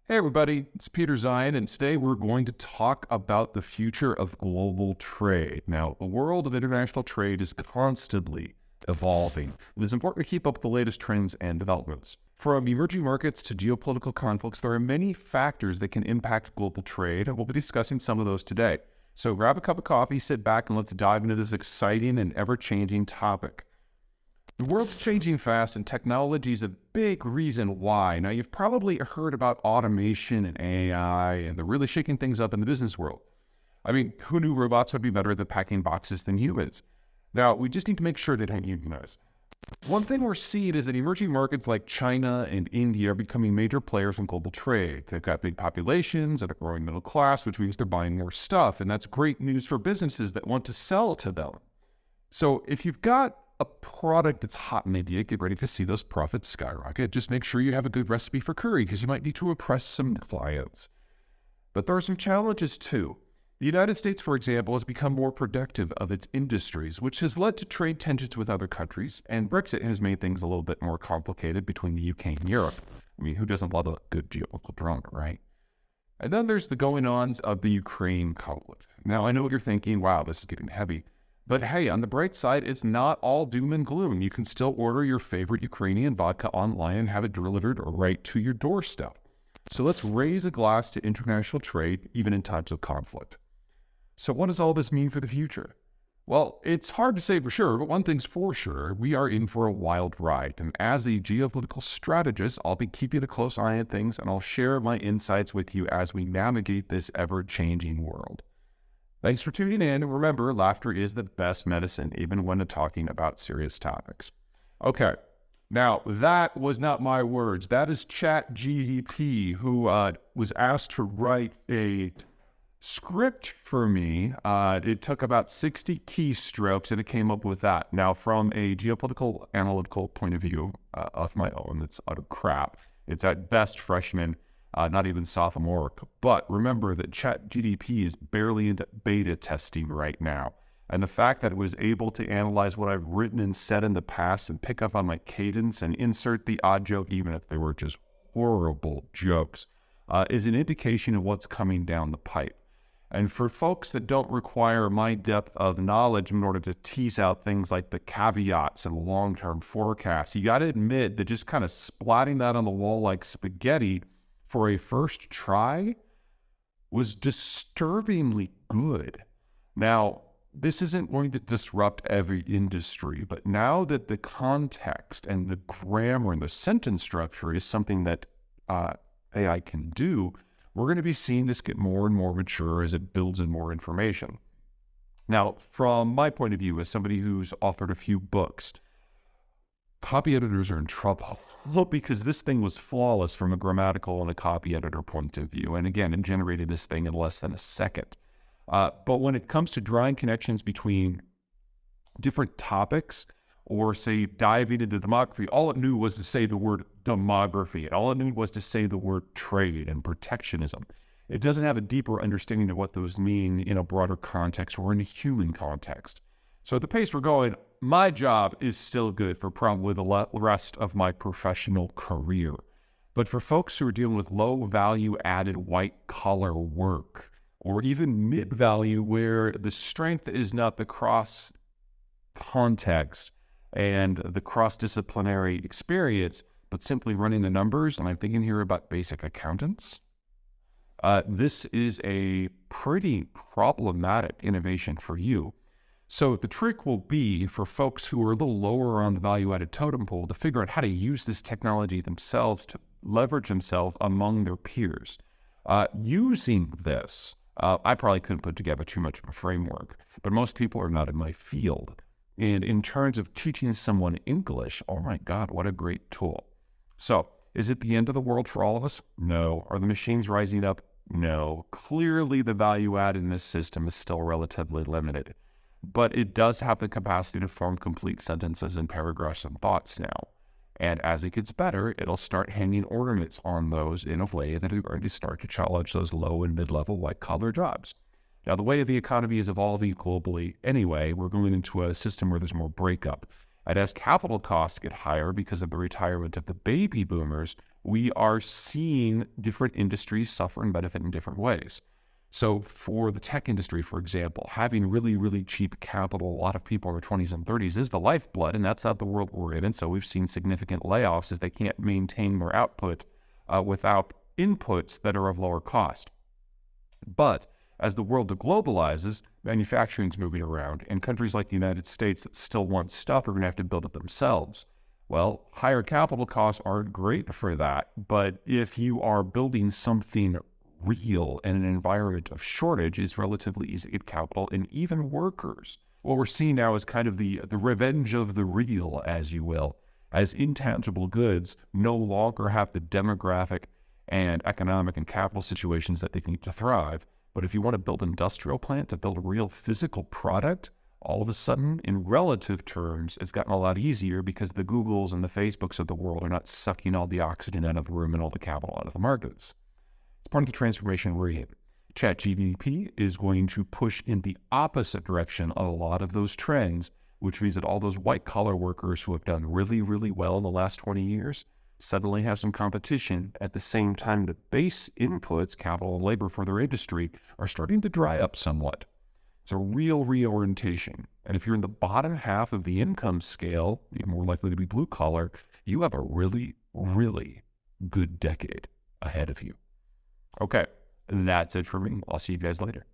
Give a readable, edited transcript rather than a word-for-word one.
Hey everybody, it's Peter Zeihan, and today we're going to talk about the future of global trade. Now, the world of international trade is constantly evolving. It is important to keep up with the latest trends and developments. From emerging markets to geopolitical conflicts, there are many factors that can impact global trade, and we'll be discussing some of those today. So grab a cup of coffee, sit back, and let's dive into this exciting and ever-changing topic. The world's changing fast, and technology is a big reason why. Now, you've probably heard about automation and AI, and they're really shaking things up in the business world. I mean, who knew robots would be better at packing boxes than humans? Now, we just need to make sure they don't unionize. One thing we're seeing is that emerging markets like China and India are becoming major players in global trade. They've got big populations and a growing middle class, which means they're buying more stuff, and that's great news for businesses that want to sell to them. So if you've got a product that's hot in India, get ready to see those profits skyrocket. Just make sure you have a good recipe for curry because you might need to impress some clients. But there are some challenges too. The United States, for example, has become more productive of its industries, which has led to trade tensions with other countries, and Brexit has made things a little bit more complicated between the UK and Europe. I mean, who doesn't love a good geopolitical drama, right? And then there's the going-ons of the Ukraine conflict. Now, I know what you're thinking, wow, this is getting heavy. But hey, on the bright side, it's not all doom and gloom. You can still order your favorite Ukrainian vodka online and have it delivered right to your doorstep. So let's raise a glass to international trade, even in times of conflict. So what does all this mean for the future? Well, it's hard to say for sure, but one thing's for sure, we are in for a wild ride. And as a geopolitical strategist, I'll be keeping a close eye on things, and I'll share my insights with you as we navigate this ever-changing world. Thanks for tuning in, and remember, laughter is the best medicine, even when talking about serious topics. Okay, now that was not my words. That is ChatGPT, who was asked to write a script for me. It took about 60 keystrokes, and it came up with that. Now, from a geopolitical analytical point of view of my own, it's utter crap. It's at best freshman. Not even sophomoric. But remember that ChatGPT is barely into beta testing right now. And the fact that it was able to analyze what I've written and said in the past and pick up on my cadence and insert the odd joke, even if they were just horrible jokes, is an indication of what's coming down the pipe. And for folks that don't require my depth of knowledge in order to tease out things like the caveats and long-term forecasts, you got to admit that just kind of splatting that on the wall like spaghetti for a first try was disturbingly good. Now, this isn't going to disrupt every industry, but now that the context and the grammar and the sentence structure is something that AI can do, we're going to be seeing this get more and more mature as it builds in more information. Now, from my point of view, as somebody who's authored a few books, copy editors are in trouble. Well, because this thing was flawless from a grammatical and a copy editor point of view. And again, it generated this thing in less than a second. But when it comes to drawing connections between different topics, or say diving into demography, all it knew was to say the word demography. And all it knew was to say the word trade and protectionism. It doesn't have a deeper understanding of what those mean in a broader context or in a human context. So at the pace we're going, my job is still good for probably the rest of my professional career. But for folks who are dealing with low value added white collar work, or even mid value where the strength is not the cross context and the cross-disciplinary experience, but simply running the numbers, and I'm thinking here about basic accountants, this is a pretty problematic innovation for you. So the trick will be for folks who are a little lower on the value-added totem pole to figure out how to use this technology themselves to leverage themselves among their peers. Using this, I probably couldn't put together too much of a framework, but most people are not in my field. And in terms of teaching someone English, oh my God, what a great tool. So is it the end of the world for all of us? No. Are the machines rising up? No. Clearly the value add in this system is still relatively limited. But it does have the capacity to form complete sentences and paragraphs and thoughts now. And as it gets better, it'll start hanging ornaments on those in a way that are going to start to challenge those low and mid-level white-collar jobs. Now, the way the economy is evolving globally anyway, we're going into a system where there's more breakup. And as capital costs get higher because of the retirement of the baby boomers, we are seeing different industries suffer and benefit in different ways. So for the tech industry, for example, having really, really cheap capital, a lot of people in their 20s and 30s is the lifeblood, and that's not the world we're in. And so we've seen significant layoffs as they can't maintain their output without inputs that are of lower cost. But as the world globalizes, manufacturing is moving around, and countries like the United States that still want stuff are going to have to build it themselves. Well, higher capital costs aren't great for that, but if you are building something real in an environment of shortage, it's relatively easy to get capital and even workers. What we're seeing now is kind of the revenge of the real, as you will, as intangible goods no longer have the demographic and economic and capital situations that they need to thrive. But if you want to build an industrial plant, to build a real physical product, all of a sudden, in relative terms, it's gotten a lot easier because the Googles and the Facebooks of the world are not sucking all the oxygen out of the room and all the capital out of the markets. It's part of the transformation we're in. ChatGPT is going to push in the opposite direction of a lot of those trends, which means that all those white-collar workers who have done really, really well in the last 20 years suddenly have some competition. At the same time, the base inputs, capital and labor for their industry, are starting to dry up somewhat. It's a real reorientation. And if you're in the bottom half of the income scale, you're more likely to be blue-collar, you have a really, really good decade ahead of you. Okay, that's it for me. I'll see you guys later.